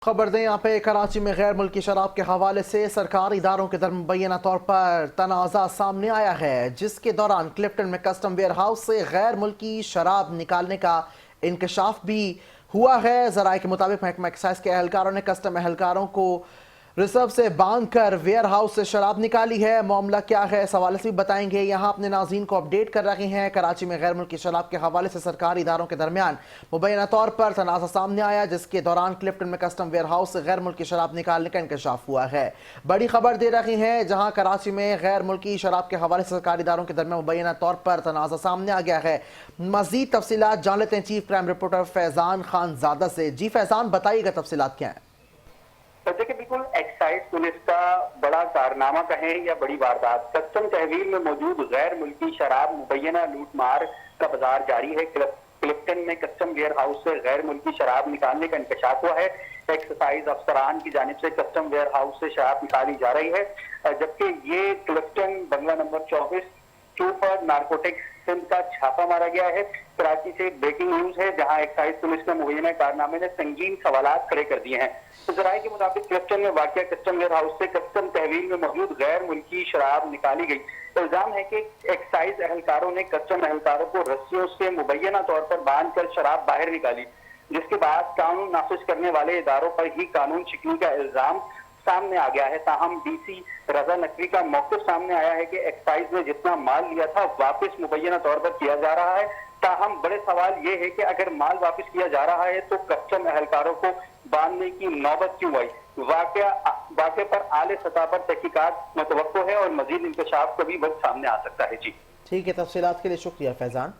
खबर दें यहाँ पे कराची में गैर मुल्की शराब के हवाले से सरकारी इदारों के दरमियान मुबैना तौर पर तनाज़ा सामने आया है, जिसके दौरान क्लिफ्टन में कस्टम वेयर हाउस से गैर मुल्की शराब निकालने का इंकशाफ भी हुआ है। ज़राए के मुताबिक महकमा एक्साइज के एहलकारों ने कस्टम एहलकारों को रिजर्व से बांध कर वेयर हाउस से शराब निकाली है। मामला क्या है इस हवाले से भी बताएंगे। यहाँ अपने नाज़रीन को अपडेट कर रहे हैं। कराची में गैर मुल्की शराब के हवाले से सरकारी इदारों के दरमियान मुबैना तौर पर तनाज़ा सामने आया, जिसके दौरान क्लिफ्टन में कस्टम वेयर हाउस से गैर मुल्की शराब निकालने का इंकशाफ हुआ है। बड़ी खबर दे रही हैं, जहाँ कराची में गैर मुल्की शराब के हवाले से सरकारी इदारों के दरमियान मुबैना तौर पर तनाज़ा सामने आ गया है। मज़ीद तफसीलात जान लेते हैं chief crime reporter Faizan Khanzada से। जी फैजान, बताइएगा तफसीलात क्या है। देखिए, बिल्कुल एक्साइज पुलिस का बड़ा कारनामा कहें या बड़ी वारदात, कस्टम तहवील में मौजूद गैर मुल्की शराब मुबैना लूटमार का बाजार जारी है। क्लिफ्टन में कस्टम वेयर हाउस से गैर मुल्की शराब निकालने का इंकशाफ हुआ है। एक्साइज अफसरान की जानिब से कस्टम वेयर हाउस से शराब निकाली जा रही है, जबकि ये क्लिफ्टन बंगला नंबर 24 पर नारकोटिक्स सिंध का छापा मारा गया है। कराची से ब्रेकिंग न्यूज है, जहां एक्साइज पुलिस ने मुबैना कारनामे ने संगीन सवालात खड़े कर दिए हैं। तो जराये के मुताबिक क्लिफ्टन में वाक़िया कस्टम वेयर हाउस से कस्टम तहवील में मौजूद गैर मुल्की शराब निकाली गई। इल्जाम है कि एक्साइज एहलकारों ने कस्टम एहलकारों को रस्सियों से मुबैना तौर पर बांध कर शराब बाहर निकाली, जिसके बाद कानून नाफिज करने वाले इदारों पर ही कानून शिकनी का इल्जाम सामने आ गया है। ताहम डीसी रजा नकवी का मौक़िफ़ सामने आया है कि एक्साइज ने जितना माल लिया था वापस मुबैना तौर पर किया जा रहा है। ताहम बड़े सवाल ये है कि अगर माल वापस किया जा रहा है तो कस्टम एहलकारों को बांधने की नौबत क्यों आई। वाक़े पर आले सतह पर तहकीकात मुतवक्को है और मजीद इंकशाफ का भी वक्त सामने आ सकता है। जी ठीक है, तफसीलात के लिए शुक्रिया फैजान।